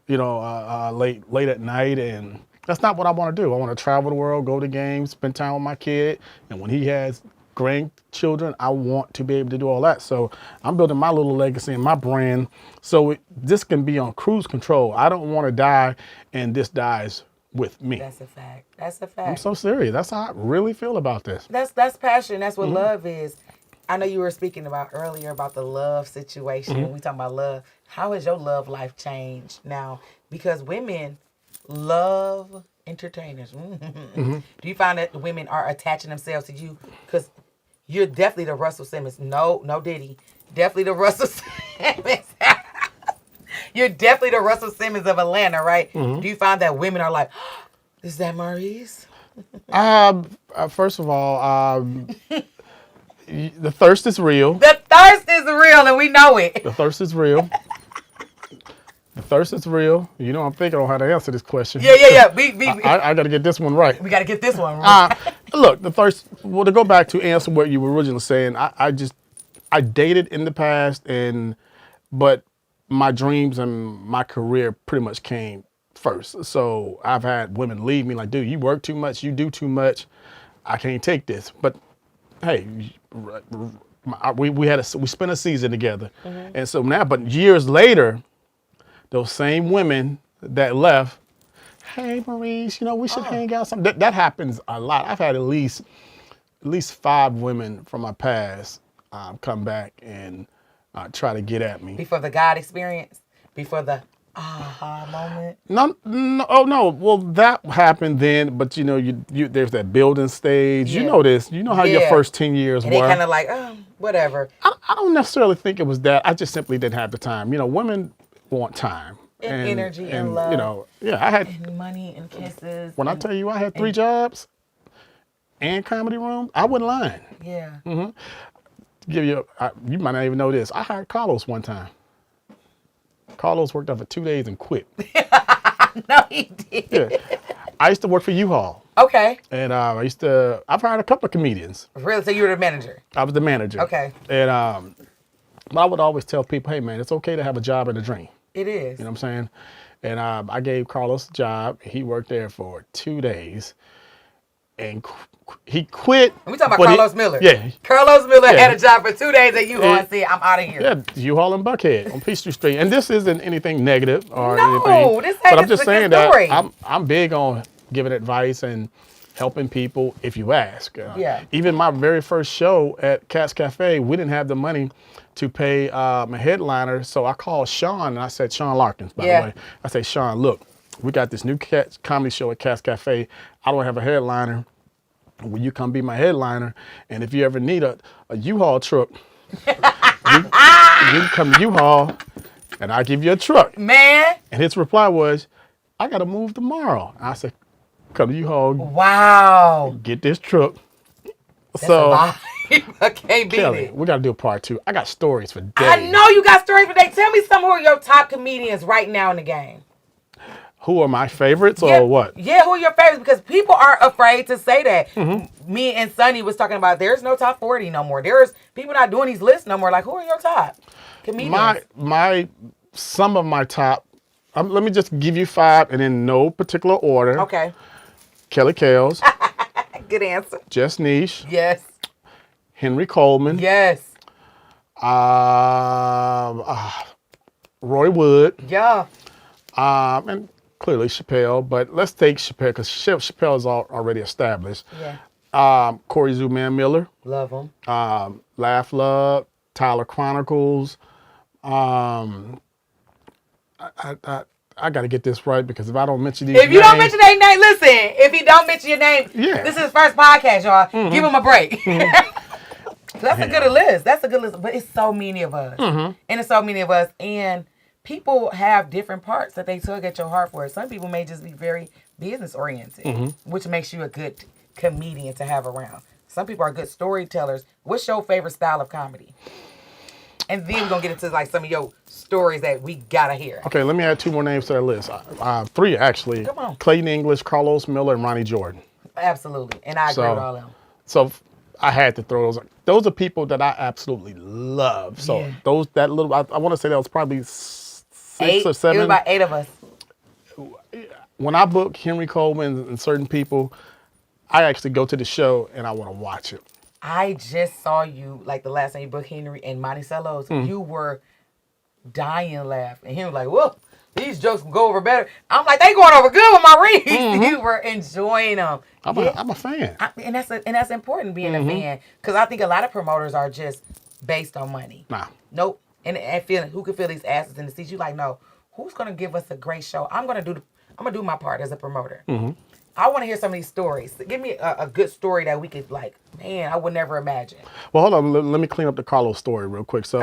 you know, late at night, and that's not what I want to do. I want to travel the world, go to games, spend time with my kid, and when he has grandchildren, I want to be able to do all that. So I'm building my little legacy and my brand so this can be on cruise control. I don't want to die and this dies with me. That's a fact. That's a fact. I'm so serious. That's how I really feel about this. That's passion. That's what love is. I know you were speaking about earlier about the love situation. We talking about love. How has your love life changed now? Because women love entertainers. Do you find that women are attaching themselves to you? Because you're definitely the Russell Simmons. No Diddy. Definitely the Russell Simmons. You're definitely the Russell Simmons of Atlanta, right? Do you find that women are like, is that Maurice? First of all, the thirst is real. The thirst is real, and we know it. The thirst is real. The thirst is real. You know, I'm thinking on how to answer this question. Yeah. I got to get this one right. We got to get this one right. Look, the thirst. Well, to go back to answer what you were originally saying, I dated in the past, but my dreams and my career pretty much came first. So I've had women leave me like, dude, you work too much, you do too much. I can't take this. But hey, we spent a season together, and so now, but years later, those same women that left, hey Maurice, you know we should hang out. Something that happens a lot. I've had at least 5 women from my past come back and try to get at me. Before the God experience, before the aha moment. No. Well, that happened then, but you know, you there's that building stage. Yeah. You know this. You know how your first 10 years and were. they kind of like, whatever. I don't necessarily think it was that. I just simply didn't have the time. You know, women want time And energy and love. You know, yeah, I had And money and kisses. when I tell you I had 3 jobs and comedy room, I wasn't lying. Yeah. You might not even know this. I hired Karlous one time. Karlous worked out for 2 days and quit. No, he did. Yeah. I used to work for U-Haul. Okay. And I've hired a couple of comedians. Really? So you were the manager? I was the manager. Okay. And but I would always tell people, hey man, it's okay to have a job and a dream. It is. You know what I'm saying? And I gave Karlous a job. He worked there for 2 days. And he quit. And we talking about Karlous Miller. Yeah. Karlous Miller had a job for 2 days at U-Haul and said, I'm out of here. Yeah, U-Haul and Buckhead on Peachtree Street. And this isn't anything negative or No, anything. this But I'm ain't just a saying good story. that I'm big on giving advice and helping people if you ask. Yeah. Even my very first show at Cat's Cafe, we didn't have the money to pay my headliner. So I called Sean and I said, Sean Larkins, by the way. I said, Sean, look, We got this new comedy show at Cat's Cafe. I don't have a headliner. Will you come be my headliner? And if you ever need a U-Haul truck, you can come to U-Haul and I'll give you a truck. Man. And his reply was, I got to move tomorrow. I said, come to U-Haul. Wow. Get this truck. That's so, a vibe. I can't beat Kelly, it. we got to do a part 2. I got stories for days. I know you got stories for days. Tell me some who are your top comedians right now in the game. Who are my favorites or what? Yeah, who are your favorites? Because people are afraid to say that. Me and Sonny was talking about there's no top 40 no more. There's people not doing these lists no more. Like, who are your top comedians? Some of my top, let me just give you 5 and in no particular order. Okay. Kelly Kellz. Good answer. Jess Niche. Yes. Henry Coleman. Yes. Roy Wood. Yeah. And clearly Chappelle, but let's take Chappelle because Chappelle is already established. Yeah. Corey Zooman Miller. Love him. Laugh Love. Tyler Chronicles. I got to get this right because if I don't mention these If you don't mention their name, listen. If he don't mention your name, this is his first podcast, y'all. Give him a break. That's a good list. That's a good list. But it's so many of us. And it's so many of us. And people have different parts that they tug at your heart for. Some people may just be very business oriented, which makes you a good comedian to have around. Some people are good storytellers. What's your favorite style of comedy? And then we're going to get into like some of your stories that we got to hear. Okay, let me add 2 more names to that list. 3 actually. Come on. Clayton English, Carlos Miller, and Ronnie Jordan. Absolutely. And I agree with all of them. So I had to throw those. Those are people that I absolutely love. So I want to say that was probably 6 or 7. It was about 8 of us. When I book Henry Coleman and certain people, I actually go to the show and I want to watch it. I just saw you, like the last time you booked Henry and Monticello's, you were dying laughing. And he was like, whoa, these jokes can go over better. I'm like, they going over good with Maurice. You were enjoying them. I'm a fan. And that's important, being a fan. Because I think a lot of promoters are just based on money. Nah. Nope. And feeling who can feel these asses in the seats. You like, no, who's going to give us a great show? I'm going to do my part as a promoter. I want to hear some of these stories. Give me a good story that we could like, man, I would never imagine. Well, hold on. Let me clean up the Karlous story real quick. So,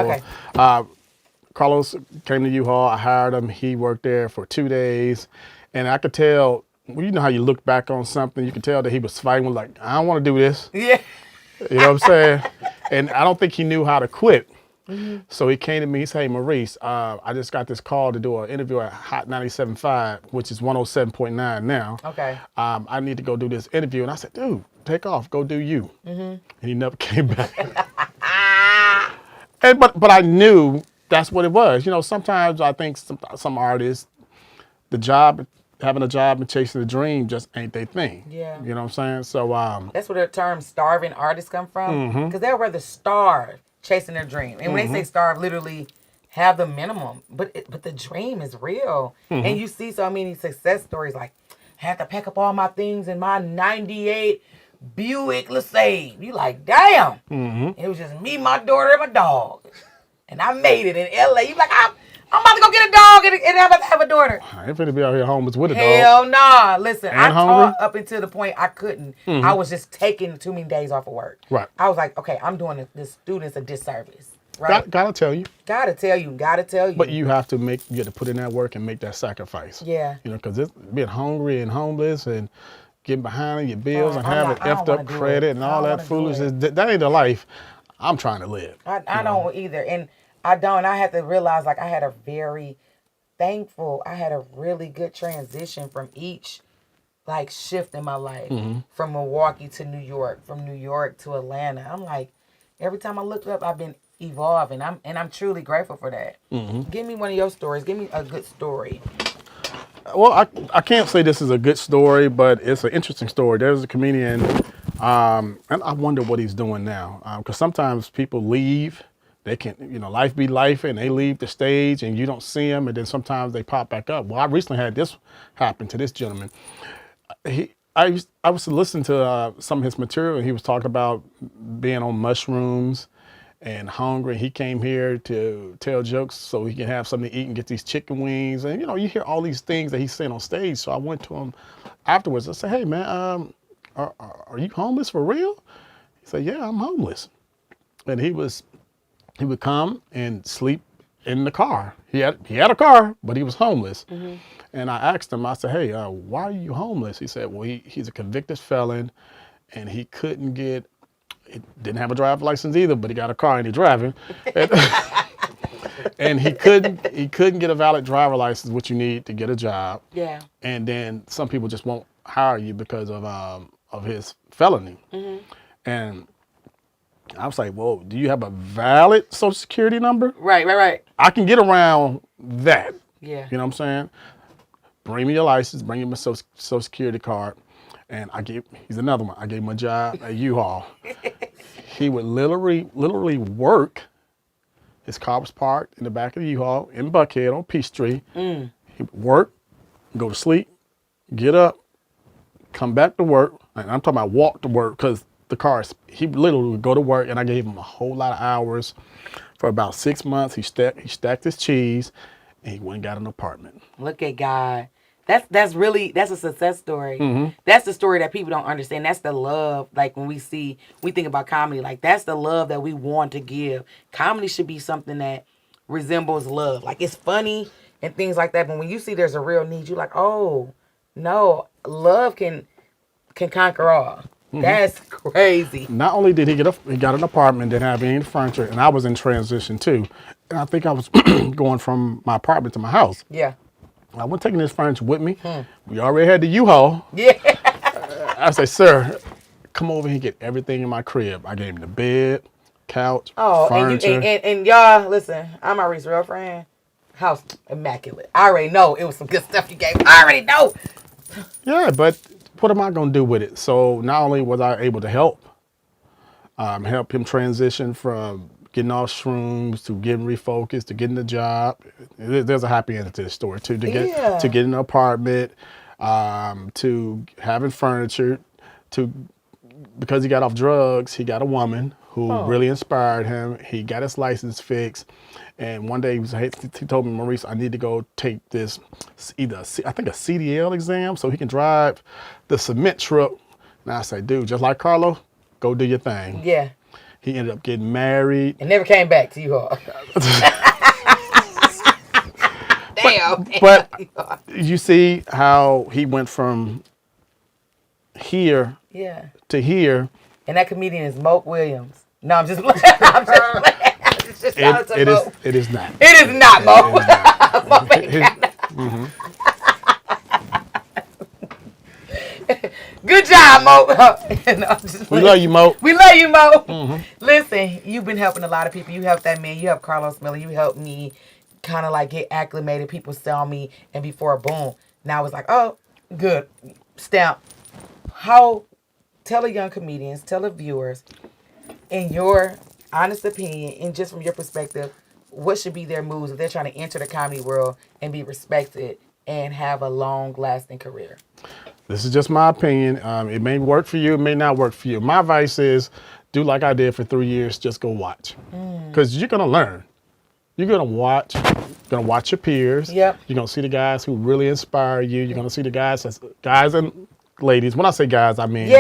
Karlous came to U-Haul. I hired him. He worked there for 2 days. And I could tell, well, you know how you look back on something, you could tell that he was fighting with like, I don't want to do this. Yeah. You know what I'm saying? And I don't think he knew how to quit. So he came to me, he said, hey, Maurice, I just got this call to do an interview at Hot 97.5, which is 107.9 now. Okay. I need to go do this interview. And I said, dude, take off, go do you. And he never came back. But I knew that's what it was. You know, sometimes I think some artists, having a job and chasing a dream just ain't their thing. Yeah. You know what I'm saying? So that's where the term starving artists come from. Because they'll rather starve chasing their dream. And when they say starve, literally have the minimum. But the dream is real. And you see so many success stories like, had to pack up all my things in my 98 Buick LeSabre. You like, damn. It was just me, my daughter, and my dog. And I made it in L.A. You like, I'm about to go get a dog and I'm about to have a daughter. I ain't finna be out here homeless with a dog. Hell nah. Listen, And I hungry? taught up until the point I couldn't. I was just taking too many days off of work. Right. I was like, okay, I'm doing the students a disservice. Right. Gotta tell you. Gotta tell you. But you have to put in that work and make that sacrifice. Yeah. You know, because being hungry and homeless and getting behind on your bills and having I don't effed up wanna do credit it. and I all don't that wanna do foolishness, it. that ain't the life I'm trying to live. I don't either. And I had to realize like I had a really good transition from each like shift in my life. From Milwaukee to New York, from New York to Atlanta. I'm like, every time I looked up, I've been evolving. I'm truly grateful for that. Give me one of your stories. Give me a good story. Well, I can't say this is a good story, but it's an interesting story. There's a comedian, and I wonder what he's doing now. Because sometimes people leave. They can, life be life, and they leave the stage, and you don't see them, and then sometimes they pop back up. Well, I recently had this happen to this gentleman. I was listening to some of his material, and he was talking about being on mushrooms and hungry. He came here to tell jokes so he can have something to eat and get these chicken wings. And, you hear all these things that he's saying on stage. So I went to him afterwards. I said, hey, man, are you homeless for real? He said, yeah, I'm homeless. And he would come and sleep in the car. He had a car, but he was homeless. Mm-hmm. And I asked him, I said, hey, why are you homeless? He said, well, he's a convicted felon, and he didn't have a driver's license either, but he got a car and he's driving. And he couldn't get a valid driver's license, which you need to get a job. Yeah. And then some people just won't hire you because of his felony. Mm-hmm. And I was like, well, do you have a valid Social Security number? Right. I can get around that. Yeah. You know what I'm saying? Bring me your license, bring him a Social Security card. And he's another one. I gave him a job at U-Haul. He would literally work. His car was parked in the back of the U-Haul in Buckhead on Peachtree. Mm. He would work, go to sleep, get up, come back to work. And I'm talking about walk to work because he literally would go to work, and I gave him a whole lot of hours. For about 6 months, he stacked his cheese, and he went and got an apartment. Look at God. That's a success story. Mm-hmm. That's the story that people don't understand. That's the love. Like when we think about comedy, like that's the love that we want to give. Comedy should be something that resembles love. Like it's funny and things like that. But when you see there's a real need, you're like, oh no, love can conquer all. Mm-hmm. That's crazy. Not only did he got an apartment, didn't have any furniture, and I was in transition too. And I think I was going from my apartment to my house. Yeah. I wasn't taking this furniture with me. We already had the U-Haul. Yeah. I said, sir, come over here and get everything in my crib. I gave him the bed, couch, furniture. And y'all, listen, I'm Maurice's real friend. House immaculate. I already know it was some good stuff you gave. I already know. Yeah, but what am I going to do with it? So not only was I able to help him transition from getting off shrooms to getting refocused to getting a job. There's a happy end to this story too. To get an apartment, to having furniture, because he got off drugs, he got a woman who really inspired him. He got his license fixed, and one day he told me, Maurice, I need to go take this I think a CDL exam so he can drive the cement truck. And I say, dude, just like Karlous, go do your thing. Yeah. He ended up getting married. And never came back to you. Damn. But you see how he went from here to here. And that comedian is Moke Williams. No, I'm just playing. I'm just playing. It is not. It is not Moke. Good job, Mo. No, we love you, Mo. We love you, Mo. Mm-hmm. Listen, you've been helping a lot of people. You helped that man. You helped Karlous Miller. You helped me kind of like get acclimated. People saw me, and before, boom. Now it's like, oh, good. Stamp. Tell the young comedians, tell the viewers, in your honest opinion, and just from your perspective, what should be their moves if they're trying to enter the comedy world and be respected and have a long-lasting career? This is just my opinion. It may work for you, it may not work for you. My advice is do like I did for 3 years, just go watch. Because you're going to learn. You're going to watch your peers. Yep. You're going to see the guys who really inspire you. You're going to see the guys and ladies. When I say guys, I mean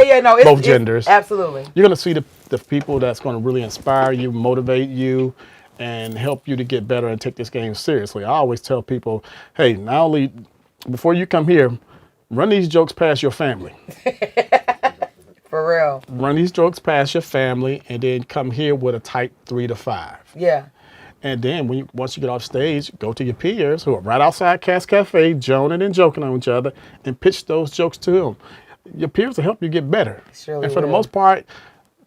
both genders. Absolutely. You're going to see the people that's going to really inspire you, motivate you, and help you to get better and take this game seriously. I always tell people, hey, not only before you come here, run these jokes past your family. For real. Run these jokes past your family, and then come here with a type 3 to 5. Yeah. And then once you get off stage, go to your peers who are right outside Cass Cafe, joning and joking on each other, and pitch those jokes to them. Your peers will help you get better. Surely and for the most part,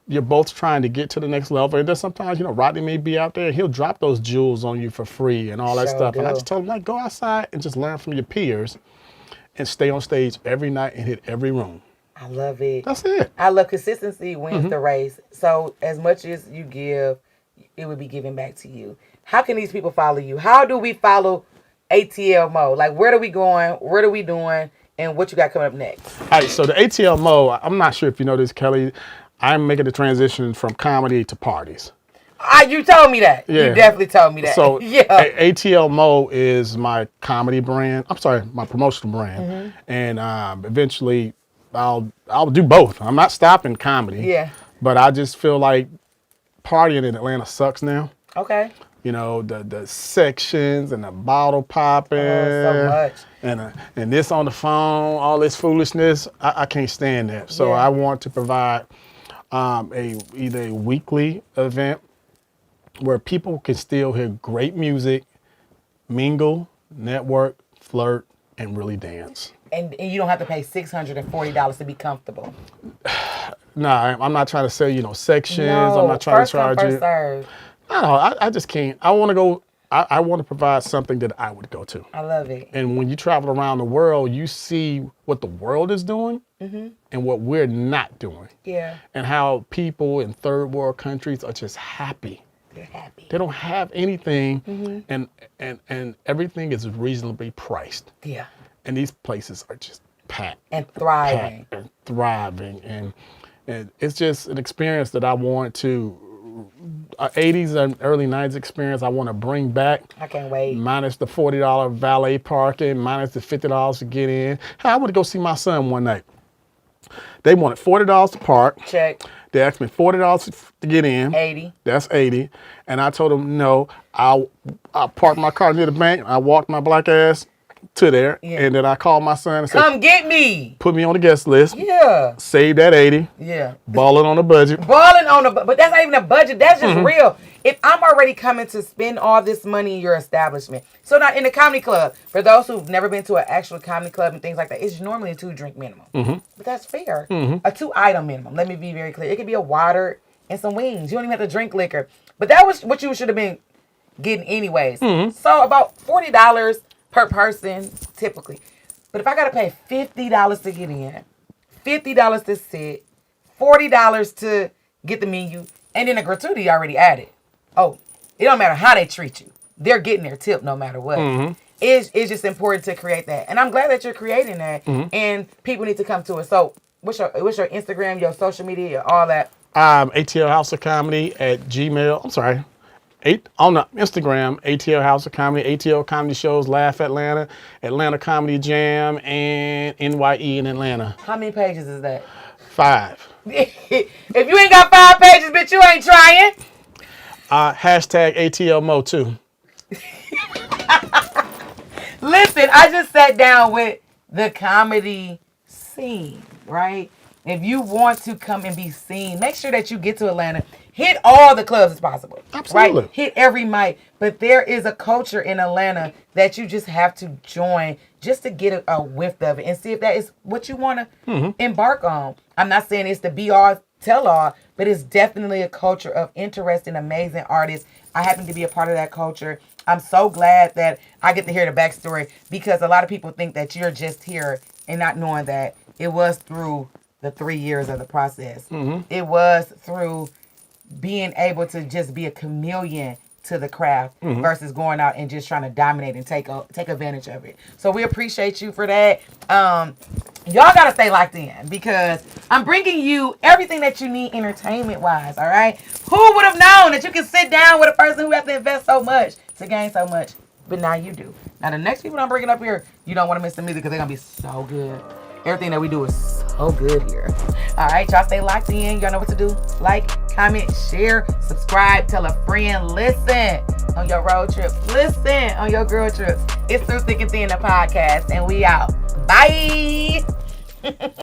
you're both trying to get to the next level. And then sometimes, Rodney may be out there, he'll drop those jewels on you for free and all that stuff. And I just tell him, go outside and just learn from your peers and stay on stage every night and hit every room. I love it. That's it. I love consistency wins the race. So as much as you give, it would be given back to you. How can these people follow you? How do we follow ATL Mo? Like, where are we going? What are we doing? And what you got coming up next? All right, so the ATL Mo, I'm not sure if you know this, Kelly. I'm making the transition from comedy to parties. You told me that. Yeah. You definitely told me that. So yeah. ATL Mo is my comedy brand. I'm sorry, my promotional brand. And eventually I'll do both. I'm not stopping comedy. Yeah. But I just feel like partying in Atlanta sucks now. Okay. You know, the sections and the bottle popping. Oh, so much. And this on the phone, all this foolishness. I can't stand that. So I want to provide either a weekly event where people can still hear great music, mingle, network, flirt, and really dance. And you don't have to pay $640 to be comfortable. Nah, I'm not trying to sell you sections. No, I'm not trying first to charge come, you. first serve. No, I just can't. I want to go. I want to provide something that I would go to. I love it. And when you travel around the world, you see what the world is doing and what we're not doing. Yeah. And how people in third world countries are just happy. They're happy. They don't have anything, and everything is reasonably priced. Yeah. And these places are just packed. And thriving. Packed and thriving. And it's just an experience that I want to, 80s and early 90s experience I want to bring back. I can't wait. Minus the $40 valet parking, minus the $50 to get in. Hey, I went to go see my son one night. They wanted $40 to park. Check. They asked me $40 to get in. 80. That's 80. And I told them, no, I'll park my car near the bank. I walked my black ass to there. Yeah. And then I called my son and said, come get me. Put me on the guest list. Yeah. Save that 80. Yeah. Balling on the budget. Balling on the budget. But that's not even a budget. That's just real. If I'm already coming to spend all this money in your establishment. So now in the comedy club, for those who've never been to an actual comedy club and things like that, it's normally a 2-drink minimum. But that's fair. A 2-item minimum. Let me be very clear. It could be a water and some wings. You don't even have to drink liquor. But that was what you should have been getting anyways. So about $40 per person, typically. But if I got to pay $50 to get in, $50 to sit, $40 to get the menu, and then a gratuity already added. Oh, it don't matter how they treat you. They're getting their tip no matter what. It's just important to create that. And I'm glad that you're creating that. And people need to come to it. So what's your Instagram, your social media, all that? ATL House of Comedy at Gmail. I'm sorry. On the Instagram, ATL House of Comedy, ATL Comedy Shows, Laugh Atlanta, Atlanta Comedy Jam, and NYE in Atlanta. How many pages is that? 5. If you ain't got 5 pages, bitch, you ain't trying. Hashtag ATL Mo too. Listen, I just sat down with the comedy scene, right? If you want to come and be seen, make sure that you get to Atlanta. Hit all the clubs as possible. Absolutely. Right? Hit every mic. But there is a culture in Atlanta that you just have to join just to get a whiff of it and see if that is what you want to embark on. I'm not saying it's the be-all, tell-all, but it's definitely a culture of interesting, amazing artists. I happen to be a part of that culture. I'm so glad that I get to hear the backstory because a lot of people think that you're just here and not knowing that it was through the 3 years of the process. It was through being able to just be a chameleon to the craft versus going out and just trying to dominate and take advantage of it. So we appreciate you for that. Y'all got to stay locked in because I'm bringing you everything that you need entertainment-wise, all right? Who would have known that you can sit down with a person who has to invest so much to gain so much? But now you do. Now the next people I'm bringing up here, you don't want to miss them either because they're going to be so good. Everything that we do is so good here. All right, y'all stay locked in. Y'all know what to do. Like, comment, share, subscribe, tell a friend. Listen on your road trips. Listen on your girl trips. It's Through Thick and Thin, the podcast, and we out. Bye.